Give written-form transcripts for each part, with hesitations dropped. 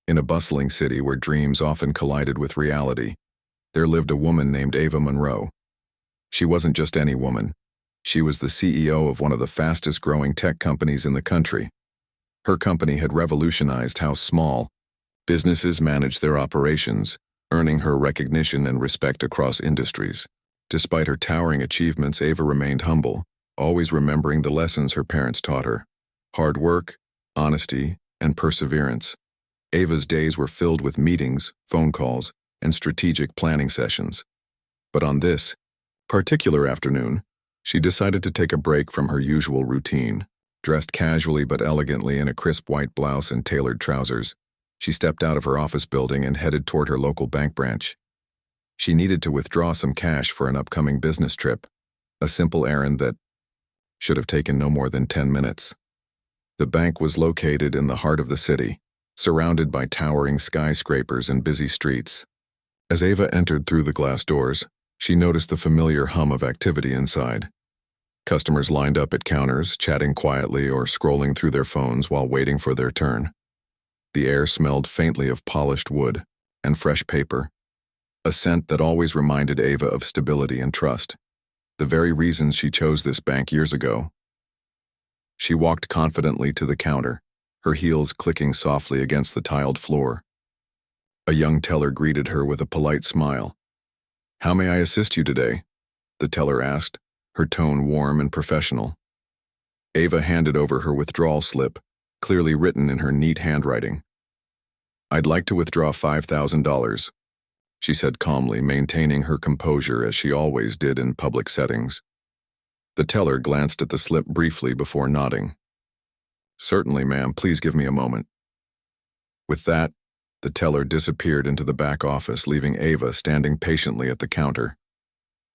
In a bustling city where dreams often collided with reality, there lived a woman named Ava Monroe. She wasn't just any woman. She was the CEO of one of the fastest-growing tech companies in the country. Her company had revolutionized how small businesses managed their operations, earning her recognition and respect across industries. Despite her towering achievements, Ava remained humble, always remembering the lessons her parents taught her: hard work, honesty, and perseverance. Ava's days were filled with meetings, phone calls, and strategic planning sessions. But on this particular afternoon, she decided to take a break from her usual routine. Dressed casually but elegantly in a crisp white blouse and tailored trousers, she stepped out of her office building and headed toward her local bank branch. She needed to withdraw some cash for an upcoming business trip, a simple errand that should have taken no more than 10 minutes. The bank was located in the heart of the city, surrounded by towering skyscrapers and busy streets. As Ava entered through the glass doors, she noticed the familiar hum of activity inside. Customers lined up at counters, chatting quietly or scrolling through their phones while waiting for their turn. The air smelled faintly of polished wood and fresh paper, a scent that always reminded Ava of stability and trust, the very reasons she chose this bank years ago. She walked confidently to the counter, her heels clicking softly against the tiled floor. A young teller greeted her with a polite smile. "How may I assist you today?" the teller asked, her tone warm and professional. Ava handed over her withdrawal slip, clearly written in her neat handwriting. "I'd like to withdraw $5,000, she said calmly, maintaining her composure as she always did in public settings. The teller glanced at the slip briefly before nodding. "Certainly, ma'am, please give me a moment." With that, the teller disappeared into the back office, leaving Ava standing patiently at the counter.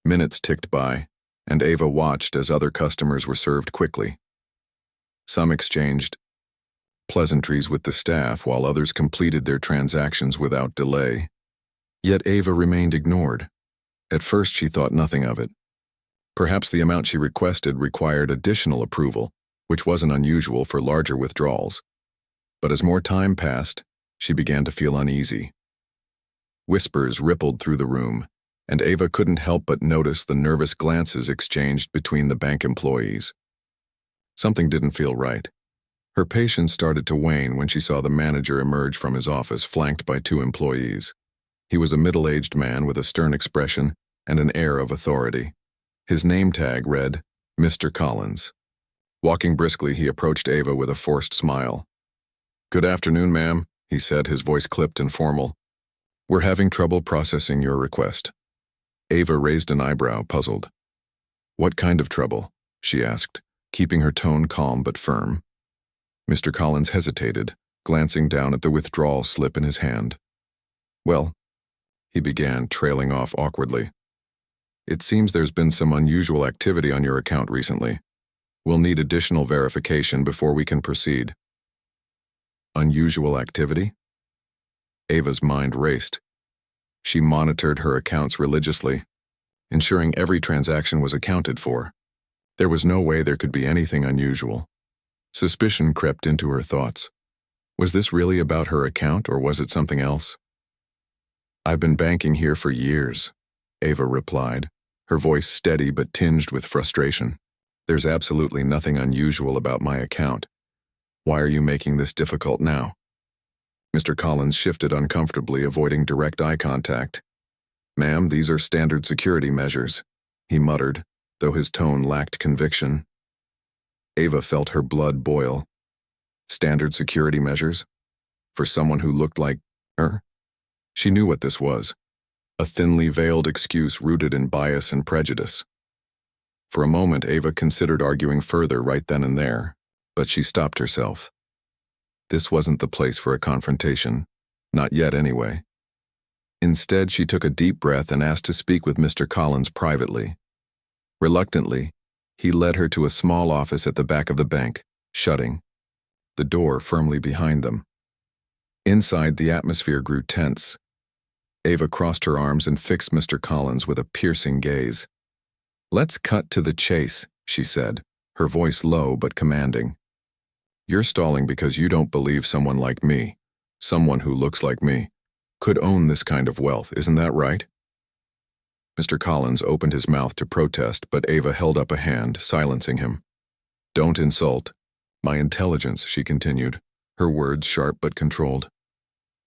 Minutes ticked by, and Ava watched as other customers were served quickly. Some exchanged pleasantries with the staff, while others completed their transactions without delay. Yet Ava remained ignored. At first she thought nothing of it. Perhaps the amount she requested required additional approval, which wasn't unusual for larger withdrawals. But as more time passed, she began to feel uneasy. Whispers rippled through the room, and Ava couldn't help but notice the nervous glances exchanged between the bank employees. Something didn't feel right. Her patience started to wane when she saw the manager emerge from his office, flanked by two employees. He was a middle-aged man with a stern expression and an air of authority. His name tag read, Mr. Collins. Walking briskly, he approached Ava with a forced smile. "Good afternoon, ma'am," he said, his voice clipped and formal. "We're having trouble processing your request." Ava raised an eyebrow, puzzled. "What kind of trouble?" she asked, keeping her tone calm but firm. Mr. Collins hesitated, glancing down at the withdrawal slip in his hand. "Well," he began, trailing off awkwardly. "It seems there's been some unusual activity on your account recently. We'll need additional verification before we can proceed." Unusual activity? Ava's mind raced. She monitored her accounts religiously, ensuring every transaction was accounted for. There was no way there could be anything unusual. Suspicion crept into her thoughts. Was this really about her account, or was it something else? "I've been banking here for years," Ava replied, her voice steady but tinged with frustration. "There's absolutely nothing unusual about my account. Why are you making this difficult now?" Mr. Collins shifted uncomfortably, avoiding direct eye contact. "Ma'am, these are standard security measures," he muttered, though his tone lacked conviction. Ava felt her blood boil. Standard security measures? For someone who looked like her? She knew what this was. A thinly veiled excuse rooted in bias and prejudice. For a moment, Ava considered arguing further right then and there, but she stopped herself. This wasn't the place for a confrontation, not yet anyway. Instead, she took a deep breath and asked to speak with Mr. Collins privately. Reluctantly, he led her to a small office at the back of the bank, shutting the door firmly behind them. Inside, the atmosphere grew tense. Ava crossed her arms and fixed Mr. Collins with a piercing gaze. "Let's cut to the chase," she said, her voice low but commanding. "You're stalling because you don't believe someone like me, someone who looks like me, could own this kind of wealth, isn't that right? Mr. Collins opened his mouth to protest, but Ava held up a hand, silencing him. Don't insult my intelligence, she continued, her words sharp but controlled.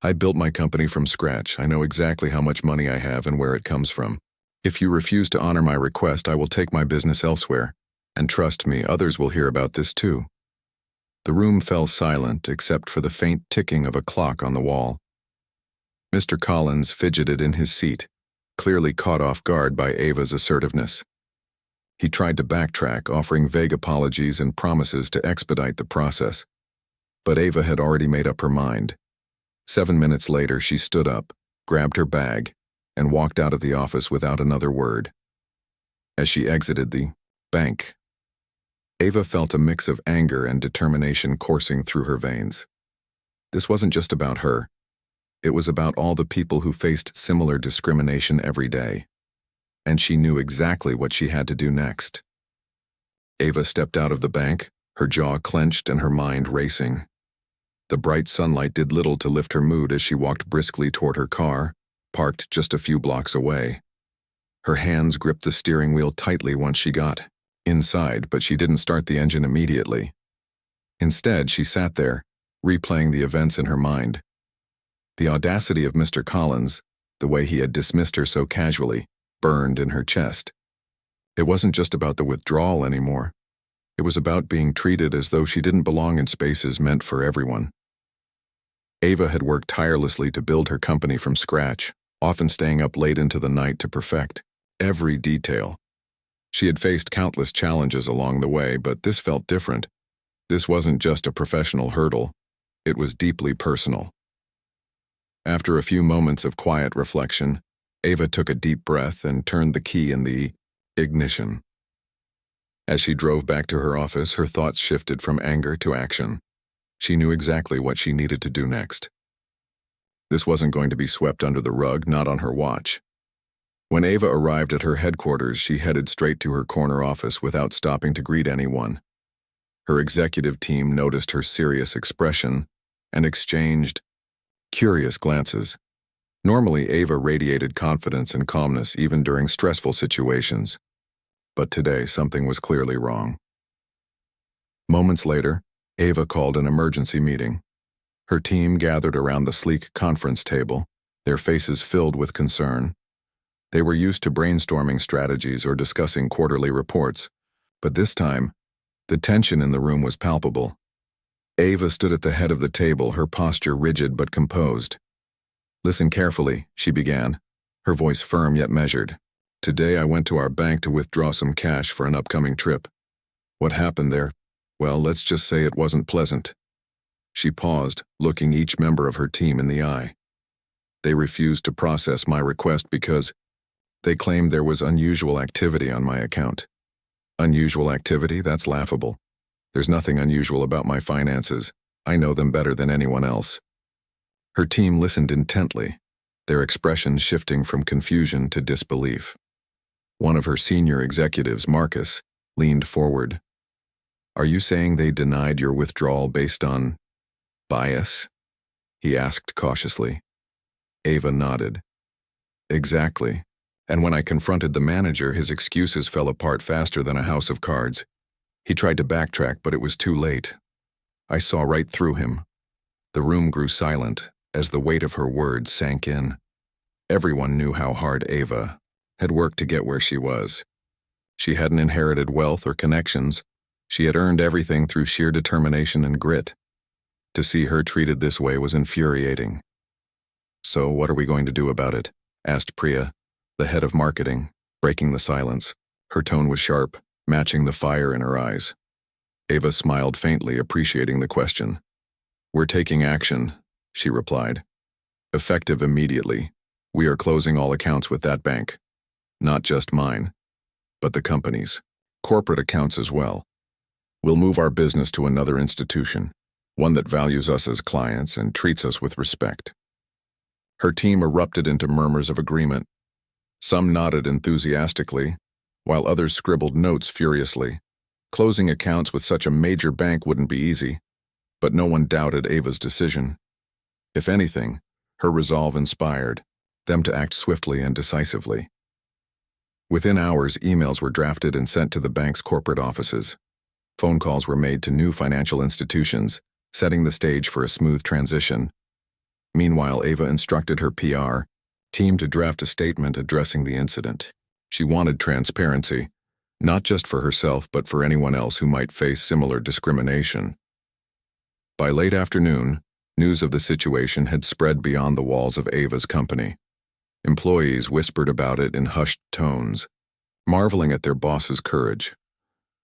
I built my company from scratch. I know exactly how much money I have and where it comes from. If you refuse to honor my request, I will take my business elsewhere. And trust me, others will hear about this too. The room fell silent except for the faint ticking of a clock on the wall. Mr. Collins fidgeted in his seat, clearly caught off guard by Ava's assertiveness. He tried to backtrack, offering vague apologies and promises to expedite the process. But Ava had already made up her mind. 7 minutes later, she stood up, grabbed her bag, and walked out of the office without another word. As she exited the bank, Ava felt a mix of anger and determination coursing through her veins. This wasn't just about her. It was about all the people who faced similar discrimination every day. And she knew exactly what she had to do next. Ava stepped out of the bank, her jaw clenched and her mind racing. The bright sunlight did little to lift her mood as she walked briskly toward her car, parked just a few blocks away. Her hands gripped the steering wheel tightly once she got inside, but she didn't start the engine immediately. Instead, she sat there, replaying the events in her mind. The audacity of Mr. Collins, the way he had dismissed her so casually, burned in her chest. It wasn't just about the withdrawal anymore. It was about being treated as though she didn't belong in spaces meant for everyone. Ava had worked tirelessly to build her company from scratch, often staying up late into the night to perfect every detail. She had faced countless challenges along the way, but this felt different. This wasn't just a professional hurdle. It was deeply personal. After a few moments of quiet reflection, Ava took a deep breath and turned the key in the ignition. As she drove back to her office, her thoughts shifted from anger to action. She knew exactly what she needed to do next. This wasn't going to be swept under the rug, not on her watch. When Ava arrived at her headquarters, she headed straight to her corner office without stopping to greet anyone. Her executive team noticed her serious expression and exchanged curious glances. Normally, Ava radiated confidence and calmness even during stressful situations. But today, something was clearly wrong. Moments later, Ava called an emergency meeting. Her team gathered around the sleek conference table, their faces filled with concern. They were used to brainstorming strategies or discussing quarterly reports, but this time, the tension in the room was palpable. Ava stood at the head of the table, her posture rigid but composed. Listen carefully, she began, her voice firm yet measured. Today I went to our bank to withdraw some cash for an upcoming trip. What happened there? Well, let's just say it wasn't pleasant. She paused, looking each member of her team in the eye. They refused to process my request because they claimed there was unusual activity on my account. Unusual activity? That's laughable. There's nothing unusual about my finances. I know them better than anyone else. Her team listened intently, their expressions shifting from confusion to disbelief. One of her senior executives, Marcus, leaned forward. Are you saying they denied your withdrawal based on bias? He asked cautiously. Ava nodded. Exactly. And when I confronted the manager, his excuses fell apart faster than a house of cards. He tried to backtrack, but it was too late. I saw right through him. The room grew silent as the weight of her words sank in. Everyone knew how hard Ava had worked to get where she was. She hadn't inherited wealth or connections. She had earned everything through sheer determination and grit. To see her treated this way was infuriating. So what are we going to do about it? Asked Priya, the head of marketing, breaking the silence. Her tone was sharp, matching the fire in her eyes. Ava smiled faintly, appreciating the question. We're taking action, she replied. Effective immediately. We are closing all accounts with that bank. Not just mine, but the company's. Corporate accounts as well. We'll move our business to another institution, one that values us as clients and treats us with respect. Her team erupted into murmurs of agreement. Some nodded enthusiastically, while others scribbled notes furiously. Closing accounts with such a major bank wouldn't be easy, but no one doubted Ava's decision. If anything, her resolve inspired them to act swiftly and decisively. Within hours, emails were drafted and sent to the bank's corporate offices. Phone calls were made to new financial institutions, setting the stage for a smooth transition. Meanwhile, Ava instructed her PR team to draft a statement addressing the incident. She wanted transparency, not just for herself but for anyone else who might face similar discrimination. By late afternoon, news of the situation had spread beyond the walls of Ava's company. Employees whispered about it in hushed tones, marveling at their boss's courage.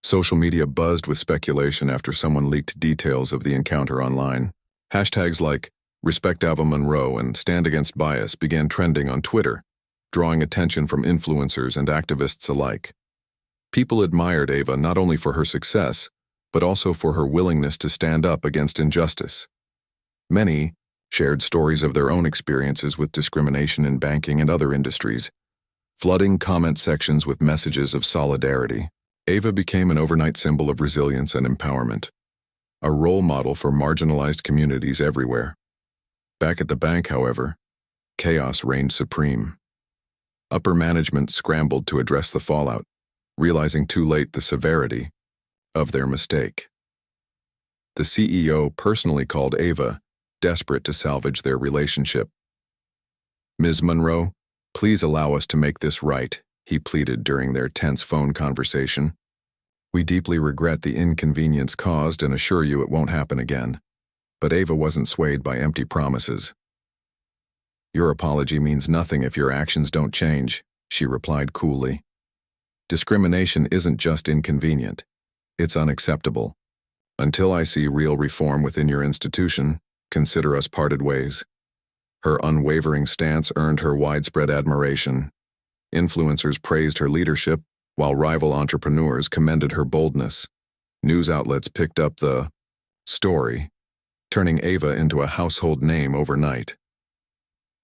Social media buzzed with speculation after someone leaked details of the encounter online. Hashtags like Respect Ava Monroe and Stand Against Bias began trending on Twitter, drawing attention from influencers and activists alike. People admired Ava not only for her success, but also for her willingness to stand up against injustice. Many shared stories of their own experiences with discrimination in banking and other industries, flooding comment sections with messages of solidarity. Ava became an overnight symbol of resilience and empowerment, a role model for marginalized communities everywhere. Back at the bank, however, chaos reigned supreme. Upper management scrambled to address the fallout, realizing too late the severity of their mistake. The CEO personally called Ava, desperate to salvage their relationship. "Ms. Monroe, please allow us to make this right," he pleaded during their tense phone conversation. "We deeply regret the inconvenience caused and assure you it won't happen again." But Ava wasn't swayed by empty promises. "Your apology means nothing if your actions don't change," she replied coolly. "Discrimination isn't just inconvenient. It's unacceptable. Until I see real reform within your institution, consider us parted ways." Her unwavering stance earned her widespread admiration. Influencers praised her leadership, while rival entrepreneurs commended her boldness. News outlets picked up the story, turning Ava into a household name overnight.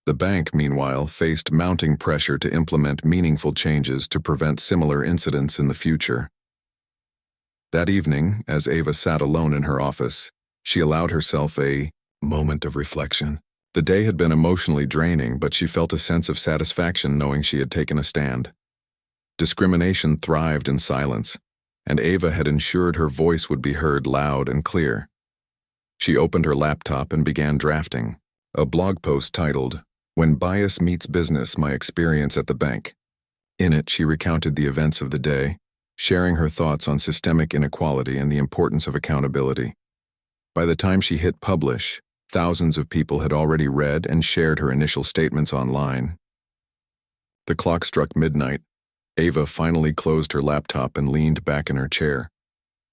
The bank, meanwhile, faced mounting pressure to implement meaningful changes to prevent similar incidents in the future. That evening, as Ava sat alone in her office, she allowed herself a moment of reflection. The day had been emotionally draining, but she felt a sense of satisfaction knowing she had taken a stand. Discrimination thrived in silence, and Ava had ensured her voice would be heard loud and clear. She opened her laptop and began drafting a blog post titled, "When Bias Meets Business, My Experience at the Bank." In it, she recounted the events of the day, sharing her thoughts on systemic inequality and the importance of accountability. By the time she hit publish, thousands of people had already read and shared her initial statements online. The clock struck midnight. Ava finally closed her laptop and leaned back in her chair.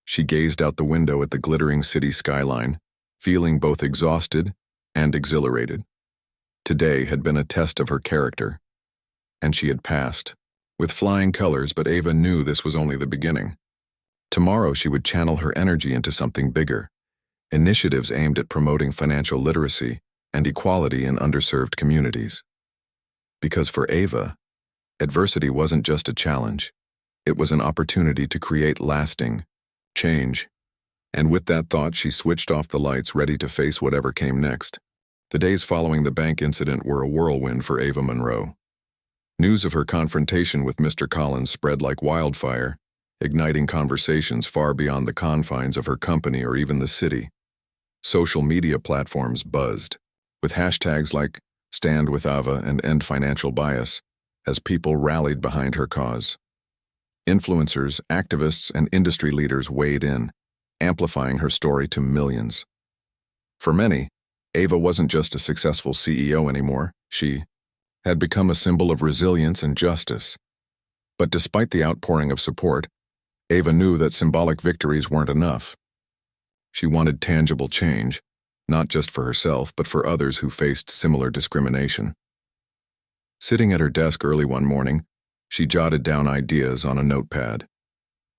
She gazed out the window at the glittering city skyline, feeling both exhausted and exhilarated. Today had been a test of her character, and she had passed with flying colors, but Ava knew this was only the beginning. Tomorrow she would channel her energy into something bigger, initiatives aimed at promoting financial literacy and equality in underserved communities. Because for Ava, adversity wasn't just a challenge, it was an opportunity to create lasting change. And with that thought, she switched off the lights, ready to face whatever came next. The days following the bank incident were a whirlwind for Ava Monroe. News of her confrontation with Mr. Collins spread like wildfire, igniting conversations far beyond the confines of her company or even the city. Social media platforms buzzed, with hashtags like Stand with Ava and End Financial Bias, as people rallied behind her cause. Influencers, activists, and industry leaders weighed in, amplifying her story to millions. For many, Ava wasn't just a successful CEO anymore. She had become a symbol of resilience and justice. But despite the outpouring of support, Ava knew that symbolic victories weren't enough. She wanted tangible change, not just for herself, but for others who faced similar discrimination. Sitting at her desk early one morning, she jotted down ideas on a notepad.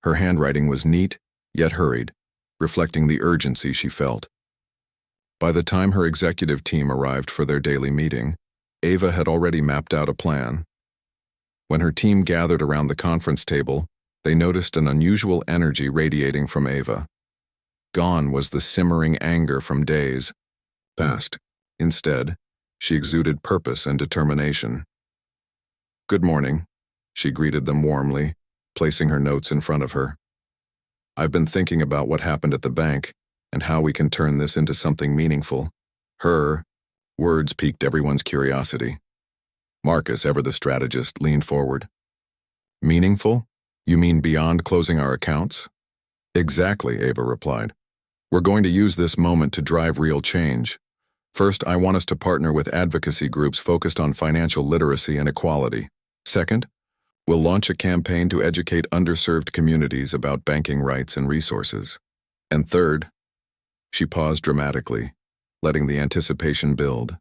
Her handwriting was neat, yet hurried, reflecting the urgency she felt. By the time her executive team arrived for their daily meeting, Ava had already mapped out a plan. When her team gathered around the conference table, they noticed an unusual energy radiating from Ava. Gone was the simmering anger from days past. Instead, she exuded purpose and determination. "Good morning," she greeted them warmly, placing her notes in front of her. "I've been thinking about what happened at the bank and how we can turn this into something meaningful." Her words piqued everyone's curiosity. Marcus, ever the strategist, leaned forward. "Meaningful? You mean beyond closing our accounts?" "Exactly," Ava replied. "We're going to use this moment to drive real change. First, I want us to partner with advocacy groups focused on financial literacy and equality. Second, we'll launch a campaign to educate underserved communities about banking rights and resources. And third," she paused dramatically, letting the anticipation build,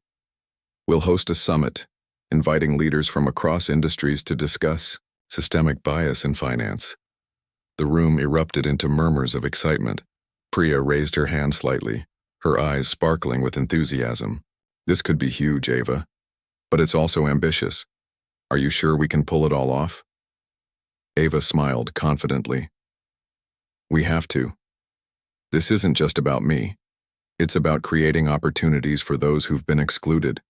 "we'll host a summit, inviting leaders from across industries to discuss systemic bias in finance." The room erupted into murmurs of excitement. Priya raised her hand slightly, her eyes sparkling with enthusiasm. "This could be huge, Ava. But it's also ambitious. Are you sure we can pull it all off?" Ava smiled confidently. "We have to. This isn't just about me. It's about creating opportunities for those who've been excluded.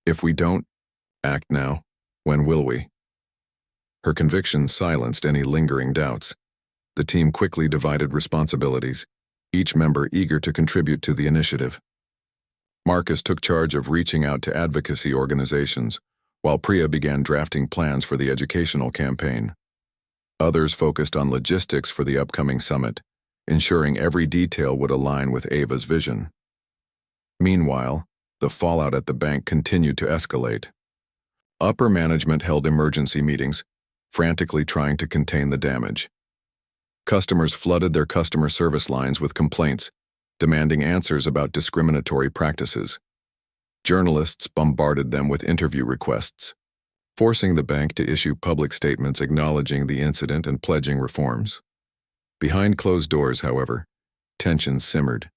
If we don't act now, when will we?" Her conviction silenced any lingering doubts. The team quickly divided responsibilities, each member eager to contribute to the initiative. Marcus took charge of reaching out to advocacy organizations, while Priya began drafting plans for the educational campaign. Others focused on logistics for the upcoming summit, ensuring every detail would align with Ava's vision. Meanwhile, the fallout at the bank continued to escalate. Upper management held emergency meetings, frantically trying to contain the damage. Customers flooded their customer service lines with complaints, demanding answers about discriminatory practices. Journalists bombarded them with interview requests, forcing the bank to issue public statements acknowledging the incident and pledging reforms. Behind closed doors, however, tensions simmered.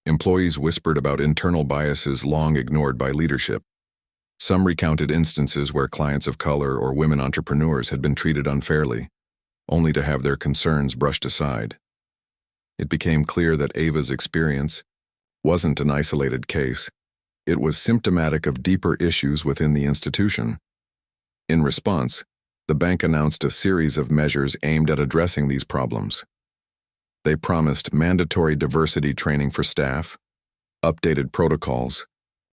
Employees whispered about internal biases long ignored by leadership. Some recounted instances where clients of color or women entrepreneurs had been treated unfairly, only to have their concerns brushed aside. It became clear that Ava's experience wasn't an isolated case. It was symptomatic of deeper issues within the institution. In response, the bank announced a series of measures aimed at addressing these problems. They promised mandatory diversity training for staff, updated protocols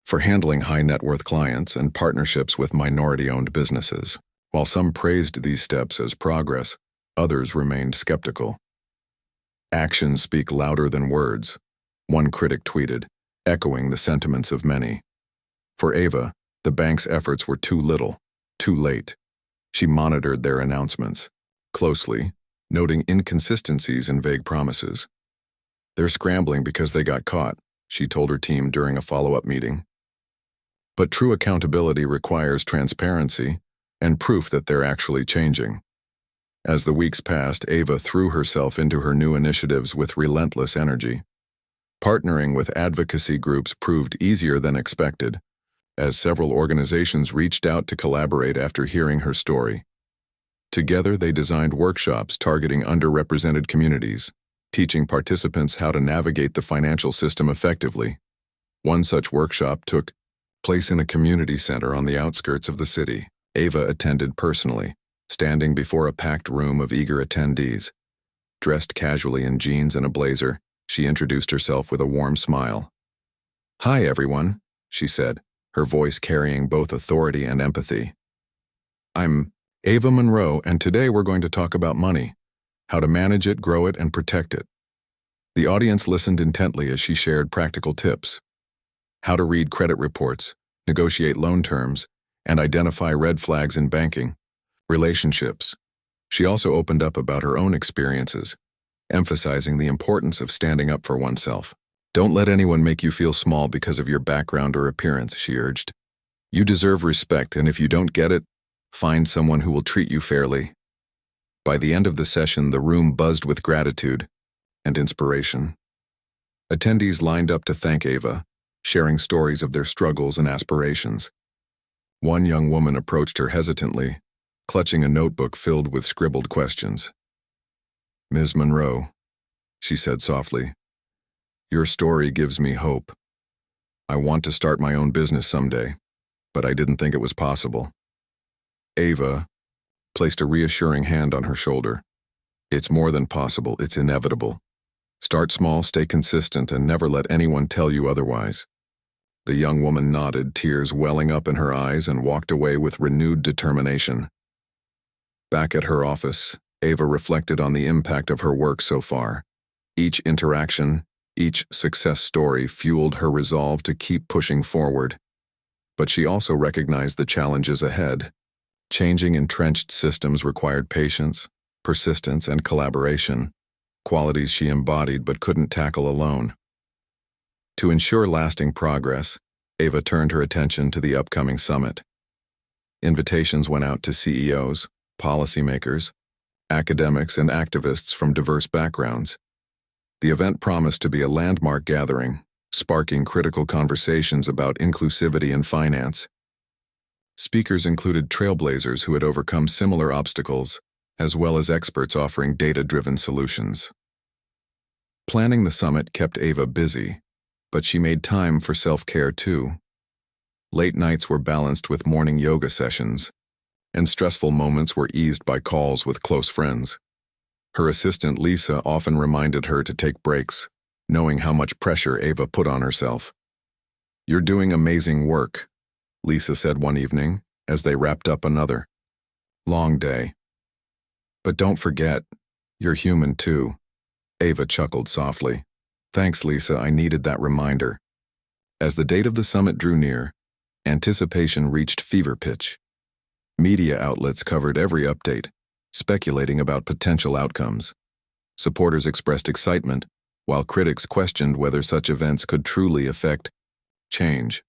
for handling high-net-worth clients, and partnerships with minority-owned businesses. While some praised these steps as progress, others remained skeptical. "Actions speak louder than words," one critic tweeted, echoing the sentiments of many. For Ava, the bank's efforts were too little, too late. She monitored their announcements closely, noting inconsistencies and vague promises. "They're scrambling because they got caught," she told her team during a follow-up meeting. But true accountability requires transparency and proof that they're actually changing. As the weeks passed, Ava threw herself into her new initiatives with relentless energy. Partnering with advocacy groups proved easier than expected, as several organizations reached out to collaborate after hearing her story. Together, they designed workshops targeting underrepresented communities, teaching participants how to navigate the financial system effectively. One such workshop took place in a community center on the outskirts of the city. Ava attended personally, standing before a packed room of eager attendees. Dressed casually in jeans and a blazer, she introduced herself with a warm smile. "Hi, everyone," she said, her voice carrying both authority and empathy. "I'm Ava Monroe, and today we're going to talk about money, how to manage it, grow it, and protect it." The audience listened intently as she shared practical tips: how to read credit reports, negotiate loan terms, and identify red flags in banking. Relationships. She also opened up about her own experiences, emphasizing the importance of standing up for oneself. "Don't let anyone make you feel small because of your background or appearance," she urged. "You deserve respect, and if you don't get it, find someone who will treat you fairly." By the end of the session, the room buzzed with gratitude and inspiration. Attendees lined up to thank Ava, sharing stories of their struggles and aspirations. One young woman approached her hesitantly, clutching a notebook filled with scribbled questions. "Ms. Monroe," she said softly, "your story gives me hope. I want to start my own business someday, but I didn't think it was possible. Ava placed a reassuring hand on her shoulder. It's more than possible, it's inevitable. Start small, stay consistent, and never let anyone tell you otherwise. The young woman nodded, tears welling up in her eyes, and walked away with renewed determination. Back at her office, Ava reflected on the impact of her work so far. Each interaction, each success story fueled her resolve to keep pushing forward. But she also recognized the challenges ahead. Changing entrenched systems required patience, persistence, and collaboration, qualities she embodied but couldn't tackle alone. To ensure lasting progress, Ava turned her attention to the upcoming summit. Invitations went out to CEOs, policymakers, academics, and activists from diverse backgrounds. The event promised to be a landmark gathering, sparking critical conversations about inclusivity and finance. Speakers included trailblazers who had overcome similar obstacles, as well as experts offering data-driven solutions. Planning the summit kept Ava busy, but she made time for self-care too. Late nights were balanced with morning yoga sessions, and stressful moments were eased by calls with close friends. Her assistant Lisa often reminded her to take breaks, knowing how much pressure Ava put on herself. "You're doing amazing work," Lisa said one evening as they wrapped up another long day. "But don't forget, you're human too." Ava chuckled softly. "Thanks, Lisa, I needed that reminder." As the date of the summit drew near, anticipation reached fever pitch. Media outlets covered every update, speculating about potential outcomes. Supporters expressed excitement, while critics questioned whether such events could truly affect change.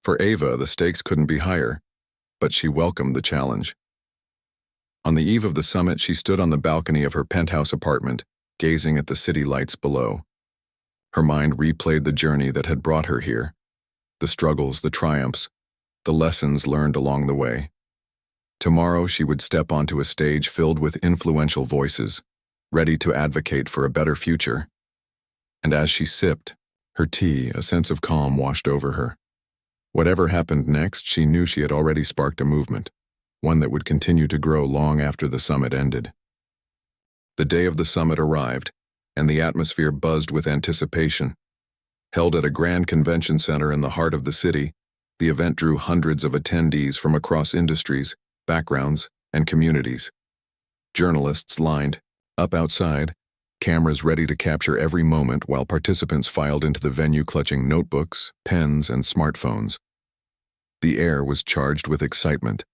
For Ava, the stakes couldn't be higher, but she welcomed the challenge. On the eve of the summit, she stood on the balcony of her penthouse apartment, gazing at the city lights below. Her mind replayed the journey that had brought her here, the struggles, the triumphs, the lessons learned along the way. Tomorrow she would step onto a stage filled with influential voices, ready to advocate for a better future. And as she sipped her tea, a sense of calm washed over her. Whatever happened next, she knew she had already sparked a movement, one that would continue to grow long after the summit ended. The day of the summit arrived, and the atmosphere buzzed with anticipation. Held at a grand convention center in the heart of the city, the event drew hundreds of attendees from across industries, backgrounds, and communities. Journalists lined up outside, cameras ready to capture every moment while participants filed into the venue clutching notebooks, pens, and smartphones. The air was charged with excitement,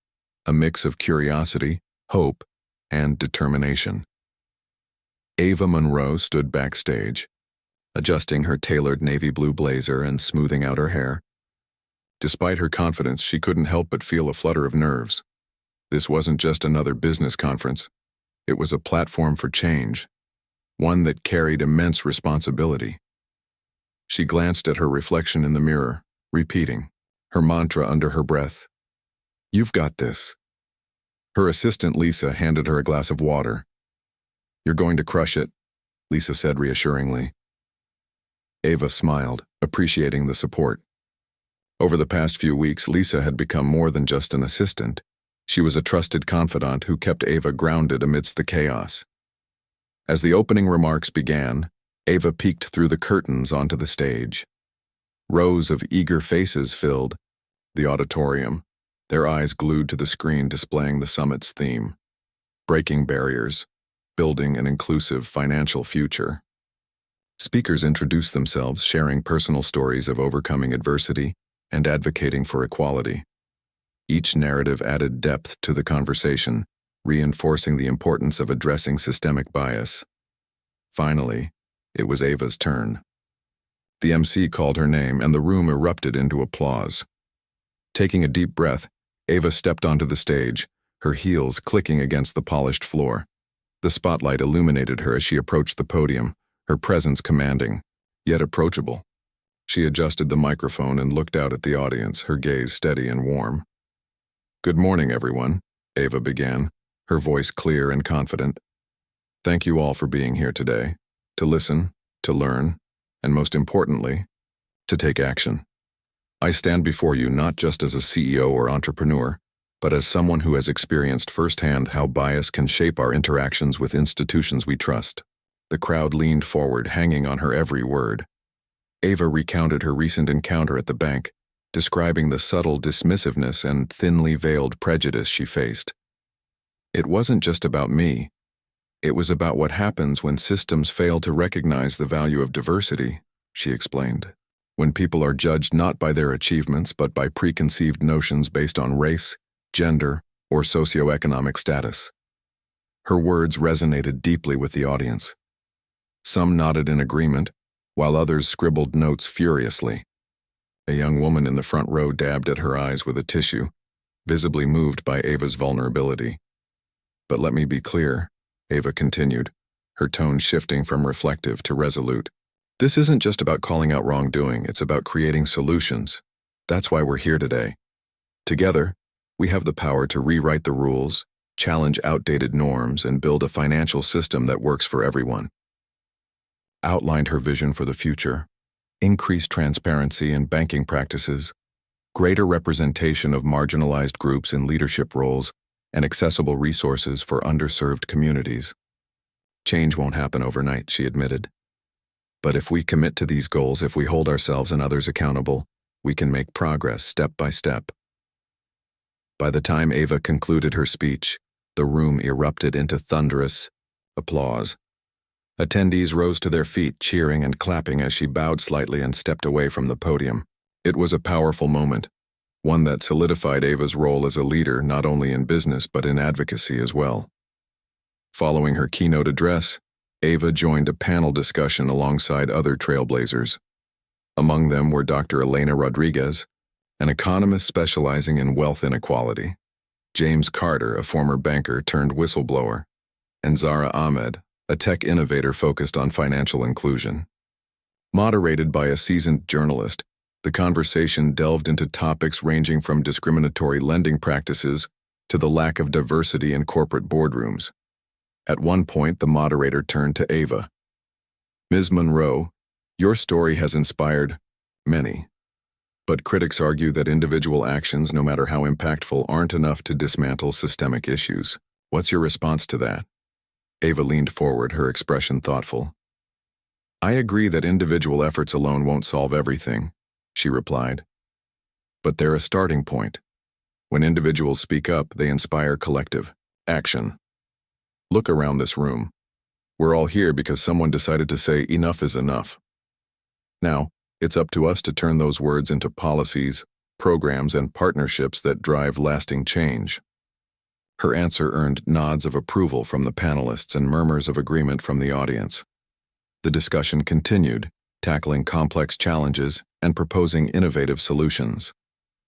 a mix of curiosity, hope, and determination. Ava Monroe stood backstage, adjusting her tailored navy blue blazer and smoothing out her hair. Despite her confidence, she couldn't help but feel a flutter of nerves. This wasn't just another business conference. It was a platform for change, one that carried immense responsibility. She glanced at her reflection in the mirror, repeating her mantra under her breath. "You've got this." Her assistant Lisa handed her a glass of water. "You're going to crush it," Lisa said reassuringly. Ava smiled, appreciating the support. Over the past few weeks, Lisa had become more than just an assistant. She was a trusted confidant who kept Ava grounded amidst the chaos. As the opening remarks began, Ava peeked through the curtains onto the stage. Rows of eager faces filled the auditorium, their eyes glued to the screen displaying the summit's theme: breaking barriers, building an inclusive financial future. Speakers introduced themselves, sharing personal stories of overcoming adversity and advocating for equality. Each narrative added depth to the conversation, reinforcing the importance of addressing systemic bias. Finally, it was Ava's turn. The MC called her name, and the room erupted into applause. Taking a deep breath, Ava stepped onto the stage, her heels clicking against the polished floor. The spotlight illuminated her as she approached the podium, her presence commanding, yet approachable. She adjusted the microphone and looked out at the audience, her gaze steady and warm. "Good morning, everyone," Ava began, her voice clear and confident. "Thank you all for being here today, to listen, to learn, and most importantly, to take action. I stand before you not just as a CEO or entrepreneur, but as someone who has experienced firsthand how bias can shape our interactions with institutions we trust. The crowd leaned forward, hanging on her every word. Ava recounted her recent encounter at the bank, describing the subtle dismissiveness and thinly veiled prejudice she faced. It wasn't just about me. It was about what happens when systems fail to recognize the value of diversity, she explained. When people are judged not by their achievements but by preconceived notions based on race, gender, or socioeconomic status. Her words resonated deeply with the audience. Some nodded in agreement, while others scribbled notes furiously. A young woman in the front row dabbed at her eyes with a tissue, visibly moved by Ava's vulnerability. But let me be clear, Ava continued, her tone shifting from reflective to resolute. This isn't just about calling out wrongdoing, it's about creating solutions. That's why we're here today. Together, we have the power to rewrite the rules, challenge outdated norms, and build a financial system that works for everyone. Outlined her vision for the future: increased transparency in banking practices, greater representation of marginalized groups in leadership roles, and accessible resources for underserved communities. Change won't happen overnight, she admitted. But if we commit to these goals, if we hold ourselves and others accountable, we can make progress step by step. By the time Ava concluded her speech, the room erupted into thunderous applause. Attendees rose to their feet, cheering and clapping as she bowed slightly and stepped away from the podium. It was a powerful moment, one that solidified Ava's role as a leader not only in business but in advocacy as well. Following her keynote address, Ava joined a panel discussion alongside other trailblazers. Among them were Dr. Elena Rodriguez, an economist specializing in wealth inequality, James Carter, a former banker turned whistleblower, and Zara Ahmed, a tech innovator focused on financial inclusion. Moderated by a seasoned journalist, the conversation delved into topics ranging from discriminatory lending practices to the lack of diversity in corporate boardrooms. At one point, the moderator turned to Ava. Ms. Monroe, your story has inspired many. But critics argue that individual actions, no matter how impactful, aren't enough to dismantle systemic issues. What's your response to that? Ava leaned forward, her expression thoughtful. I agree that individual efforts alone won't solve everything, she replied. But they're a starting point. When individuals speak up, they inspire collective action. Look around this room. We're all here because someone decided to say enough is enough. Now, it's up to us to turn those words into policies, programs, and partnerships that drive lasting change. Her answer earned nods of approval from the panelists and murmurs of agreement from the audience. The discussion continued, tackling complex challenges and proposing innovative solutions.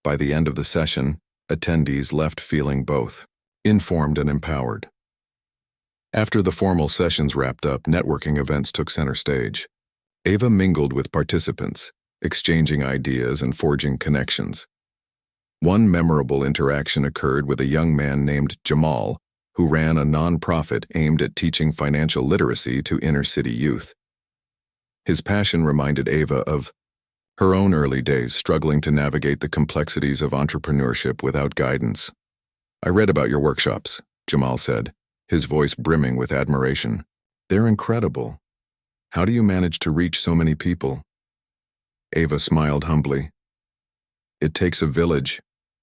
By the end of the session, attendees left feeling both informed and empowered. After the formal sessions wrapped up, networking events took center stage. Ava mingled with participants, exchanging ideas and forging connections. One memorable interaction occurred with a young man named Jamal, who ran a nonprofit aimed at teaching financial literacy to inner-city youth. His passion reminded Ava of her own early days struggling to navigate the complexities of entrepreneurship without guidance. I read about your workshops, Jamal said, his voice brimming with admiration. They're incredible. How do you manage to reach so many people? Ava smiled humbly. It takes a village,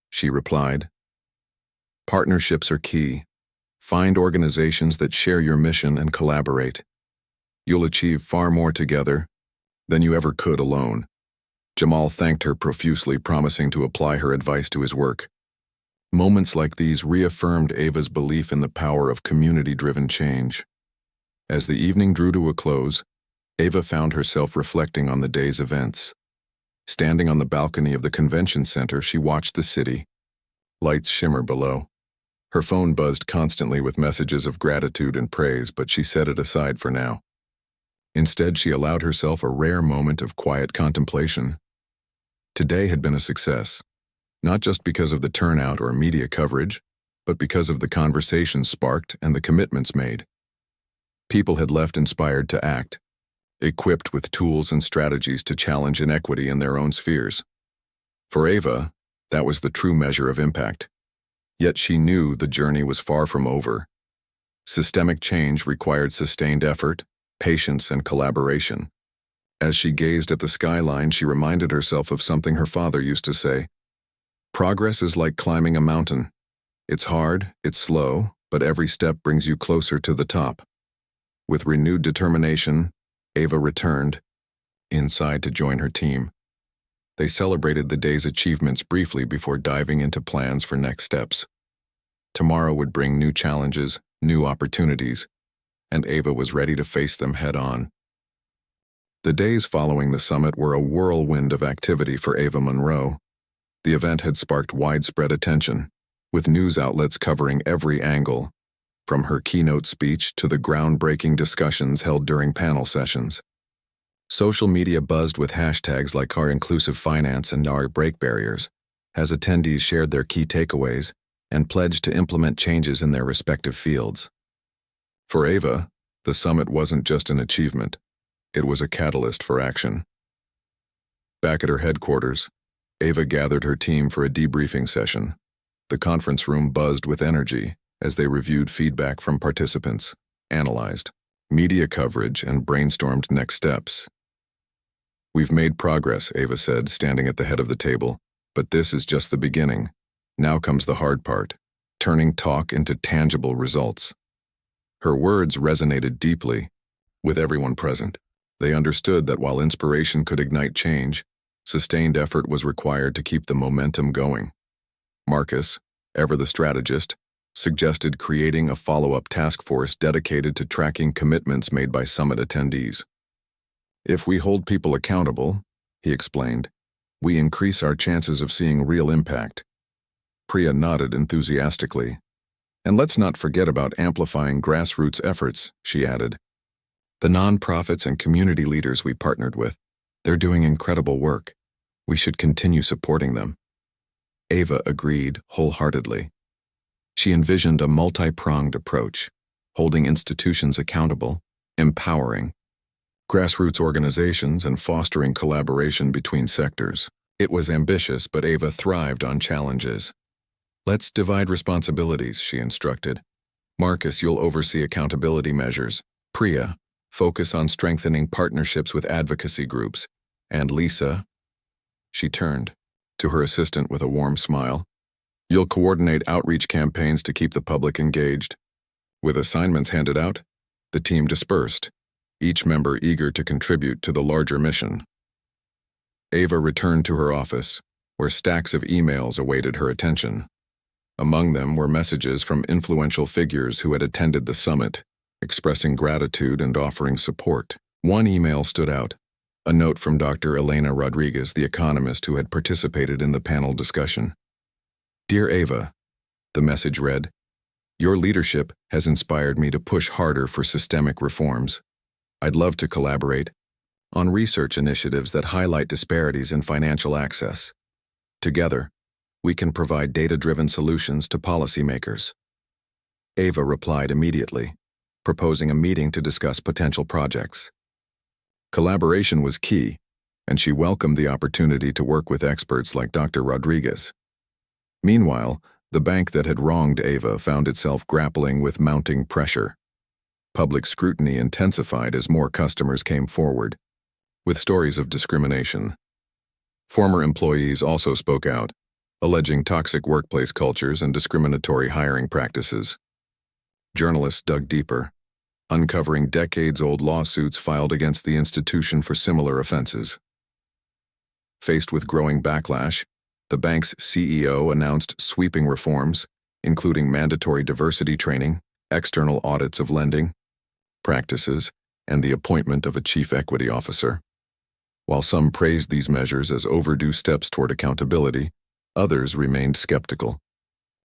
she replied. Partnerships are key. Find organizations that share your mission and collaborate. You'll achieve far more together than you ever could alone. Jamal thanked her profusely, promising to apply her advice to his work. Moments like these reaffirmed Ava's belief in the power of community-driven change. As the evening drew to a close, Ava found herself reflecting on the day's events. Standing on the balcony of the convention center, she watched the city. Lights shimmer below. Her phone buzzed constantly with messages of gratitude and praise, but she set it aside for now. Instead, she allowed herself a rare moment of quiet contemplation. Today had been a success, not just because of the turnout or media coverage, but because of the conversations sparked and the commitments made. People had left inspired to act, equipped with tools and strategies to challenge inequity in their own spheres. For Ava, that was the true measure of impact. Yet she knew the journey was far from over. Systemic change required sustained effort, patience, and collaboration. As she gazed at the skyline, she reminded herself of something her father used to say. Progress is like climbing a mountain. It's hard, it's slow, but every step brings you closer to the top. With renewed determination, Ava returned inside to join her team. They celebrated the day's achievements briefly before diving into plans for next steps. Tomorrow would bring new challenges, new opportunities, and Ava was ready to face them head-on. The days following the summit were a whirlwind of activity for Ava Monroe. The event had sparked widespread attention, with news outlets covering every angle, from her keynote speech to the groundbreaking discussions held during panel sessions. Social media buzzed with hashtags like our inclusive finance and our break barriers, as attendees shared their key takeaways and pledged to implement changes in their respective fields. For Ava, the summit wasn't just an achievement, it was a catalyst for action. Back at her headquarters, Ava gathered her team for a debriefing session. The conference room buzzed with energy as they reviewed feedback from participants, analyzed media coverage, and brainstormed next steps. We've made progress, Ava said, standing at the head of the table, but this is just the beginning. Now comes the hard part, turning talk into tangible results. Her words resonated deeply with everyone present. They understood that while inspiration could ignite change, sustained effort was required to keep the momentum going. Marcus, ever the strategist, suggested creating a follow-up task force dedicated to tracking commitments made by summit attendees. If we hold people accountable, he explained, we increase our chances of seeing real impact. Priya nodded enthusiastically. And let's not forget about amplifying grassroots efforts, she added. The nonprofits and community leaders we partnered with, they're doing incredible work. We should continue supporting them. Ava agreed wholeheartedly. She envisioned a multi-pronged approach, holding institutions accountable, empowering grassroots organizations, and fostering collaboration between sectors. It was ambitious, but Ava thrived on challenges. Let's divide responsibilities, she instructed. Marcus, you'll oversee accountability measures. Priya, focus on strengthening partnerships with advocacy groups. And Lisa, she turned to her assistant with a warm smile. You'll coordinate outreach campaigns to keep the public engaged. With assignments handed out, the team dispersed, each member eager to contribute to the larger mission. Ava returned to her office, where stacks of emails awaited her attention. Among them were messages from influential figures who had attended the summit, expressing gratitude and offering support. One email stood out, a note from Dr. Elena Rodriguez, the economist who had participated in the panel discussion. Dear Ava, the message read, your leadership has inspired me to push harder for systemic reforms. I'd love to collaborate on research initiatives that highlight disparities in financial access. Together, we can provide data-driven solutions to policymakers. Ava replied immediately, proposing a meeting to discuss potential projects. Collaboration was key, and she welcomed the opportunity to work with experts like Dr. Rodriguez. Meanwhile, the bank that had wronged Ava found itself grappling with mounting pressure. Public scrutiny intensified as more customers came forward, with stories of discrimination. Former employees also spoke out, alleging toxic workplace cultures and discriminatory hiring practices. Journalists dug deeper, uncovering decades-old lawsuits filed against the institution for similar offenses. Faced with growing backlash, the bank's CEO announced sweeping reforms, including mandatory diversity training, external audits of lending practices, and the appointment of a chief equity officer. While some praised these measures as overdue steps toward accountability, others remained skeptical.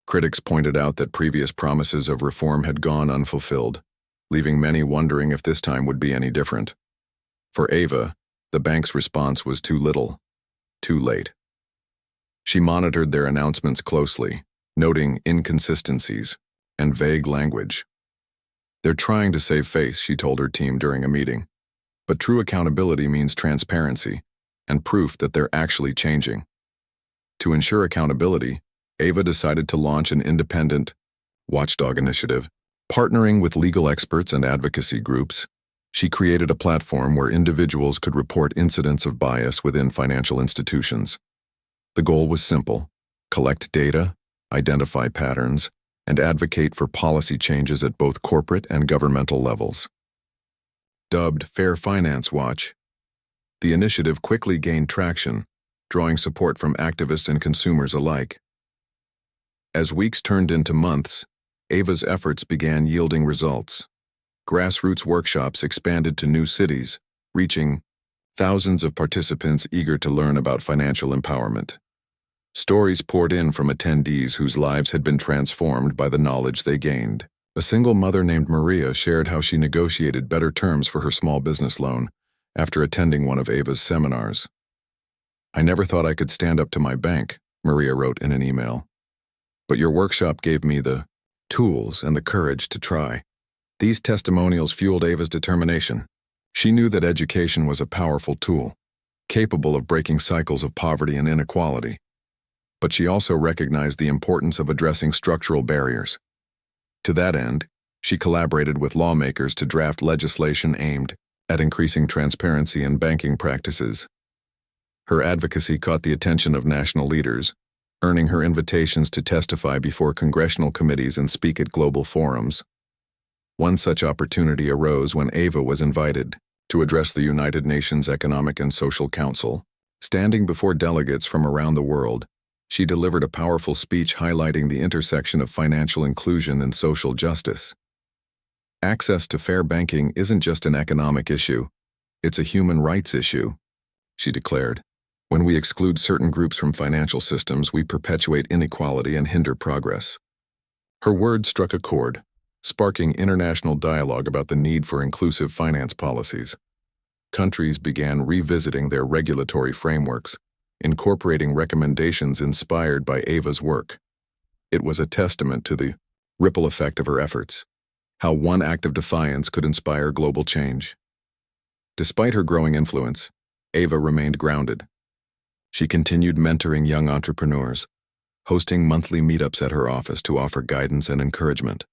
Critics pointed out that previous promises of reform had gone unfulfilled, leaving many wondering if this time would be any different. For Ava, the bank's response was too little, too late. She monitored their announcements closely, noting inconsistencies and vague language. They're trying to save face, she told her team during a meeting. But true accountability means transparency and proof that they're actually changing. To ensure accountability, Ava decided to launch an independent watchdog initiative. Partnering with legal experts and advocacy groups, she created a platform where individuals could report incidents of bias within financial institutions. The goal was simple: collect data, identify patterns, and advocate for policy changes at both corporate and governmental levels. Dubbed Fair Finance Watch, the initiative quickly gained traction, drawing support from activists and consumers alike. As weeks turned into months, Ava's efforts began yielding results. Grassroots workshops expanded to new cities, reaching thousands of participants eager to learn about financial empowerment. Stories poured in from attendees whose lives had been transformed by the knowledge they gained. A single mother named Maria shared how she negotiated better terms for her small business loan after attending one of Ava's seminars. "I never thought I could stand up to my bank," Maria wrote in an email. "But your workshop gave me the tools and the courage to try." These testimonials fueled Ava's determination. She knew that education was a powerful tool, capable of breaking cycles of poverty and inequality. But she also recognized the importance of addressing structural barriers. To that end, she collaborated with lawmakers to draft legislation aimed at increasing transparency in banking practices. Her advocacy caught the attention of national leaders, earning her invitations to testify before congressional committees and speak at global forums. One such opportunity arose when Ava was invited to address the United Nations Economic and Social Council. Standing before delegates from around the world, she delivered a powerful speech highlighting the intersection of financial inclusion and social justice. "Access to fair banking isn't just an economic issue, it's a human rights issue," she declared. "When we exclude certain groups from financial systems, we perpetuate inequality and hinder progress." Her words struck a chord, sparking international dialogue about the need for inclusive finance policies. Countries began revisiting their regulatory frameworks, incorporating recommendations inspired by Ava's work. It was a testament to the ripple effect of her efforts, how one act of defiance could inspire global change. Despite her growing influence, Ava remained grounded. She continued mentoring young entrepreneurs, hosting monthly meetups at her office to offer guidance and encouragement.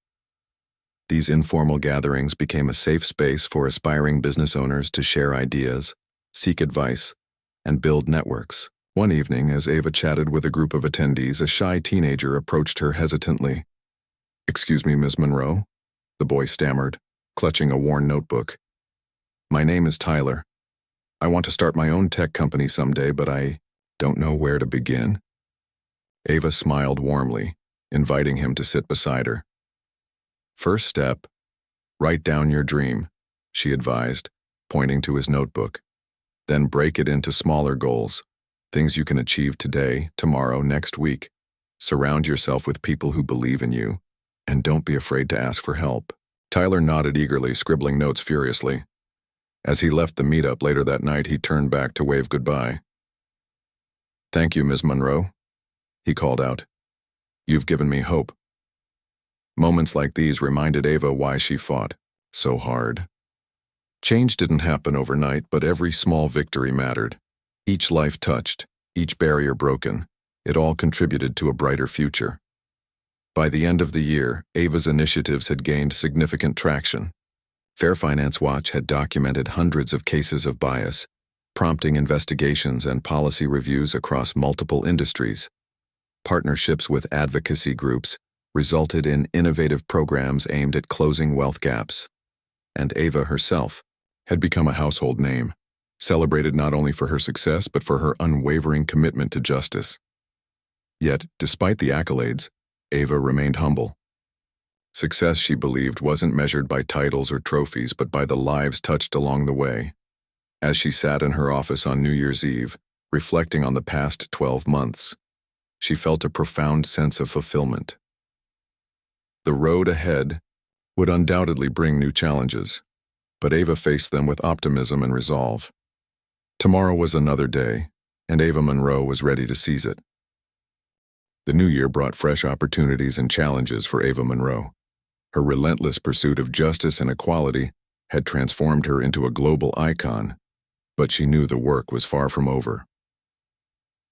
These informal gatherings became a safe space for aspiring business owners to share ideas, seek advice, and build networks. One evening, as Ava chatted with a group of attendees, a shy teenager approached her hesitantly. "Excuse me, Ms. Monroe," the boy stammered, clutching a worn notebook. "My name is Tyler. I want to start my own tech company someday, but I don't know where to begin." Ava smiled warmly, inviting him to sit beside her. "First step, write down your dream," she advised, pointing to his notebook. "Then break it into smaller goals, things you can achieve today, tomorrow, next week. Surround yourself with people who believe in you, and don't be afraid to ask for help." Tyler nodded eagerly, scribbling notes furiously. As he left the meetup later that night, he turned back to wave goodbye. "Thank you, Ms. Monroe," he called out. "You've given me hope." Moments like these reminded Ava why she fought so hard. Change didn't happen overnight, but every small victory mattered. Each life touched, each barrier broken, it all contributed to a brighter future. By the end of the year, Ava's initiatives had gained significant traction. Fair Finance Watch had documented hundreds of cases of bias, prompting investigations and policy reviews across multiple industries. Partnerships with advocacy groups resulted in innovative programs aimed at closing wealth gaps. And Ava herself had become a household name, celebrated not only for her success but for her unwavering commitment to justice. Yet, despite the accolades, Ava remained humble. Success, she believed, wasn't measured by titles or trophies but by the lives touched along the way. As she sat in her office on New Year's Eve, reflecting on the past 12 months, she felt a profound sense of fulfillment. The road ahead would undoubtedly bring new challenges, but Ava faced them with optimism and resolve. Tomorrow was another day, and Ava Monroe was ready to seize it. The new year brought fresh opportunities and challenges for Ava Monroe. Her relentless pursuit of justice and equality had transformed her into a global icon, but she knew the work was far from over.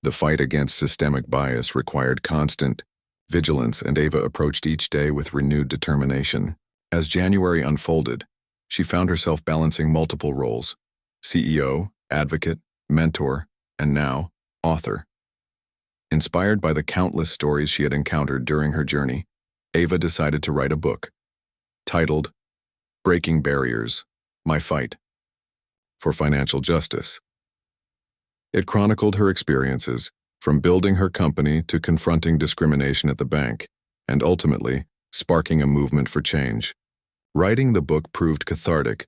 The fight against systemic bias required constant vigilance, and Ava approached each day with renewed determination. As January unfolded, she found herself balancing multiple roles: CEO, advocate, mentor, and now, author. Inspired by the countless stories she had encountered during her journey, Ava decided to write a book, titled Breaking Barriers: My Fight for Financial Justice. It chronicled her experiences, from building her company to confronting discrimination at the bank, and ultimately sparking a movement for change. Writing the book proved cathartic,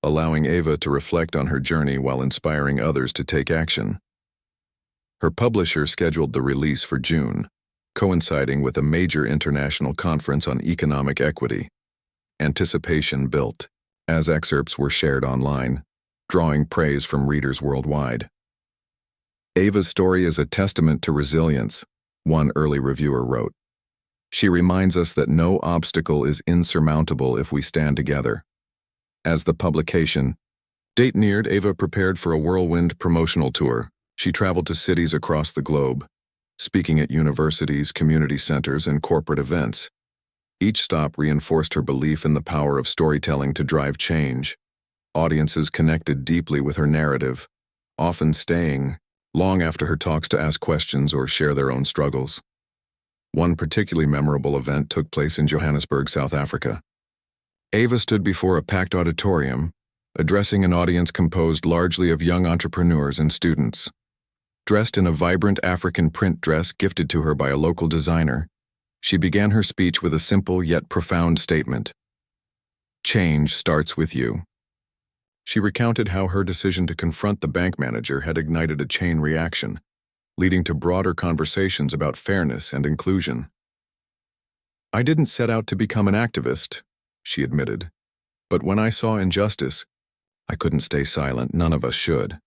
allowing Ava to reflect on her journey while inspiring others to take action. Her publisher scheduled the release for June, coinciding with a major international conference on economic equity. Anticipation built, as excerpts were shared online, drawing praise from readers worldwide. Ava's story is a testament to resilience, one early reviewer wrote. She reminds us that no obstacle is insurmountable if we stand together. As the publication date neared, Ava prepared for a whirlwind promotional tour. She traveled to cities across the globe, speaking at universities, community centers, and corporate events. Each stop reinforced her belief in the power of storytelling to drive change. Audiences connected deeply with her narrative, often staying long after her talks to ask questions or share their own struggles. One particularly memorable event took place in Johannesburg, South Africa. Ava stood before a packed auditorium, addressing an audience composed largely of young entrepreneurs and students. Dressed in a vibrant African print dress gifted to her by a local designer, she began her speech with a simple yet profound statement: "Change starts with you." She recounted how her decision to confront the bank manager had ignited a chain reaction, leading to broader conversations about fairness and inclusion. "I didn't set out to become an activist," she admitted, "but when I saw injustice, I couldn't stay silent. None of us should."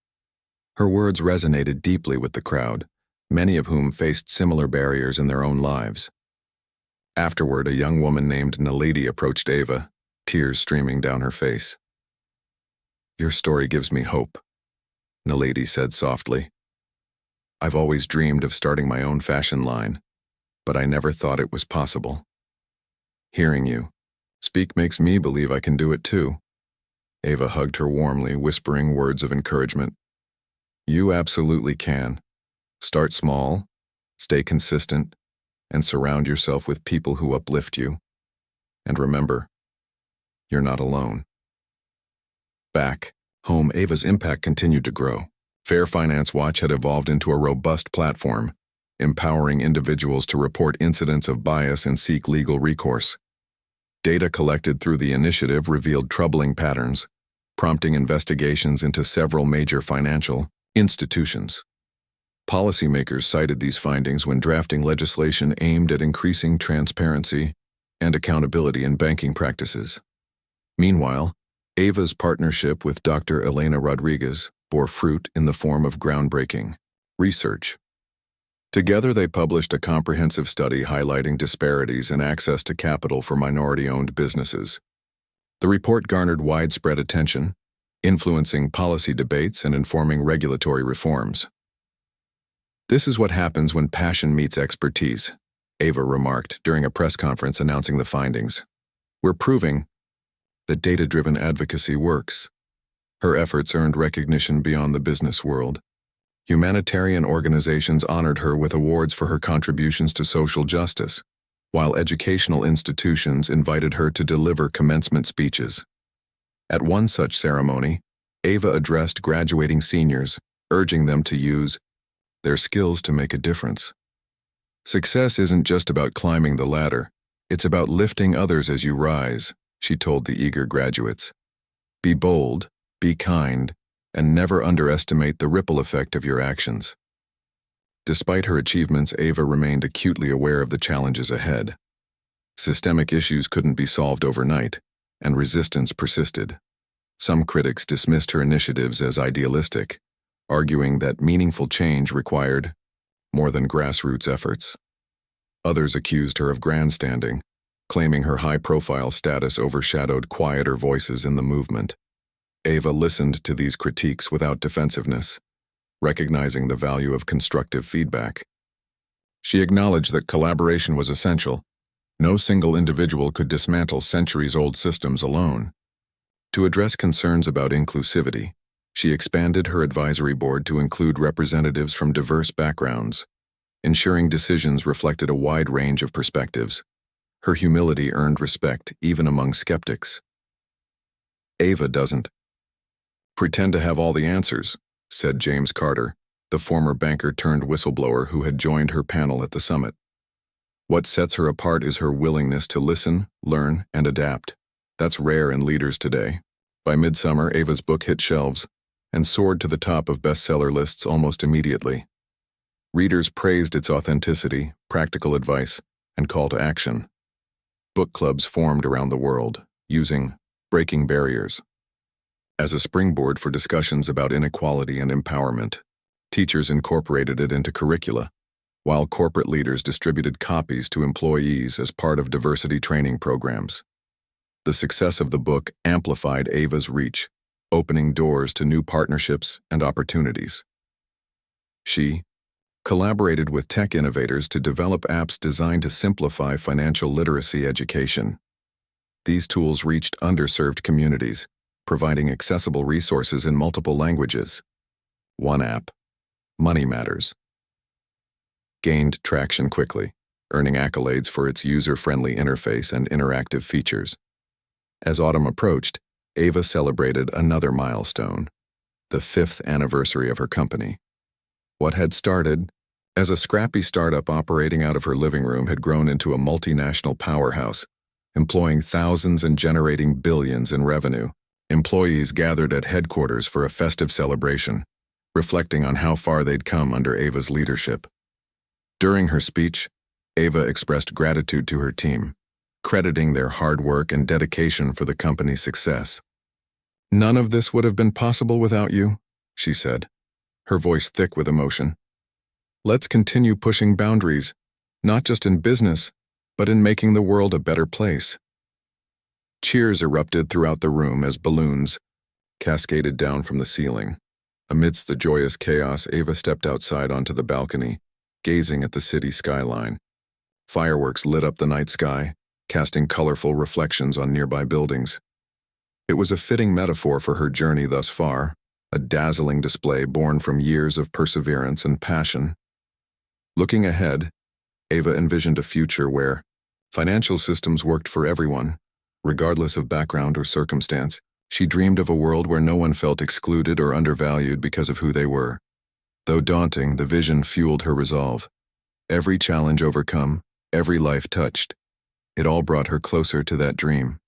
Her words resonated deeply with the crowd, many of whom faced similar barriers in their own lives. Afterward, a young woman named Naledi approached Ava, tears streaming down her face. "Your story gives me hope," Naledi said softly. "I've always dreamed of starting my own fashion line, but I never thought it was possible. Hearing you speak makes me believe I can do it too." Ava hugged her warmly, whispering words of encouragement. "You absolutely can. Start small, stay consistent, and surround yourself with people who uplift you. And remember, you're not alone." Back home, Ava's impact continued to grow. Fair Finance Watch had evolved into a robust platform, empowering individuals to report incidents of bias and seek legal recourse. Data collected through the initiative revealed troubling patterns, prompting investigations into several major financial institutions. Policymakers cited these findings when drafting legislation aimed at increasing transparency and accountability in banking practices. Meanwhile, Ava's partnership with Dr. Elena Rodriguez bore fruit in the form of groundbreaking research. Together, they published a comprehensive study highlighting disparities in access to capital for minority-owned businesses. The report garnered widespread attention, influencing policy debates and informing regulatory reforms. "This is what happens when passion meets expertise," Ava remarked during a press conference announcing the findings. "We're proving that data-driven advocacy works." Her efforts earned recognition beyond the business world. Humanitarian organizations honored her with awards for her contributions to social justice, while educational institutions invited her to deliver commencement speeches. At one such ceremony, Ava addressed graduating seniors, urging them to use their skills to make a difference. "Success isn't just about climbing the ladder, it's about lifting others as you rise," she told the eager graduates. "Be bold, be kind, and never underestimate the ripple effect of your actions." Despite her achievements, Ava remained acutely aware of the challenges ahead. Systemic issues couldn't be solved overnight, and resistance persisted. Some critics dismissed her initiatives as idealistic, arguing that meaningful change required more than grassroots efforts. Others accused her of grandstanding, claiming her high-profile status overshadowed quieter voices in the movement. Ava listened to these critiques without defensiveness, recognizing the value of constructive feedback. She acknowledged that collaboration was essential. No single individual could dismantle centuries-old systems alone. To address concerns about inclusivity, she expanded her advisory board to include representatives from diverse backgrounds, ensuring decisions reflected a wide range of perspectives. Her humility earned respect even among skeptics. Ava doesn't pretend to have all the answers, said James Carter, the former banker turned whistleblower who had joined her panel at the summit. What sets her apart is her willingness to listen, learn, and adapt. That's rare in leaders today. By midsummer, Ava's book hit shelves and soared to the top of bestseller lists almost immediately. Readers praised its authenticity, practical advice, and call to action. Book clubs formed around the world, using Breaking Barriers as a springboard for discussions about inequality and empowerment. Teachers incorporated it into curricula, while corporate leaders distributed copies to employees as part of diversity training programs. The success of the book amplified Ava's reach, opening doors to new partnerships and opportunities. She collaborated with tech innovators to develop apps designed to simplify financial literacy education. These tools reached underserved communities, providing accessible resources in multiple languages. One app, Money Matters, gained traction quickly, earning accolades for its user-friendly interface and interactive features. As autumn approached, Ava celebrated another milestone, the 5th anniversary of her company. What had started as a scrappy startup operating out of her living room had grown into a multinational powerhouse, employing thousands and generating billions in revenue. Employees gathered at headquarters for a festive celebration, reflecting on how far they'd come under Ava's leadership. During her speech, Ava expressed gratitude to her team, crediting their hard work and dedication for the company's success. "None of this would have been possible without you," she said, her voice thick with emotion. "Let's continue pushing boundaries, not just in business, but in making the world a better place." Cheers erupted throughout the room as balloons cascaded down from the ceiling. Amidst the joyous chaos, Ava stepped outside onto the balcony, gazing at the city skyline. Fireworks lit up the night sky, casting colorful reflections on nearby buildings. It was a fitting metaphor for her journey thus far, a dazzling display born from years of perseverance and passion. Looking ahead, Ava envisioned a future where financial systems worked for everyone, regardless of background or circumstance. She dreamed of a world where no one felt excluded or undervalued because of who they were. Though daunting, the vision fueled her resolve. Every challenge overcome, every life touched, it all brought her closer to that dream.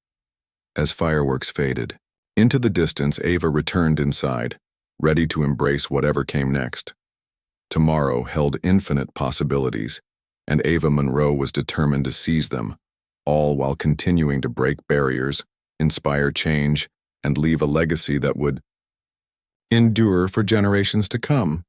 As fireworks faded into the distance, Ava returned inside, ready to embrace whatever came next. Tomorrow held infinite possibilities, and Ava Monroe was determined to seize them, all while continuing to break barriers, inspire change, and leave a legacy that would endure for generations to come.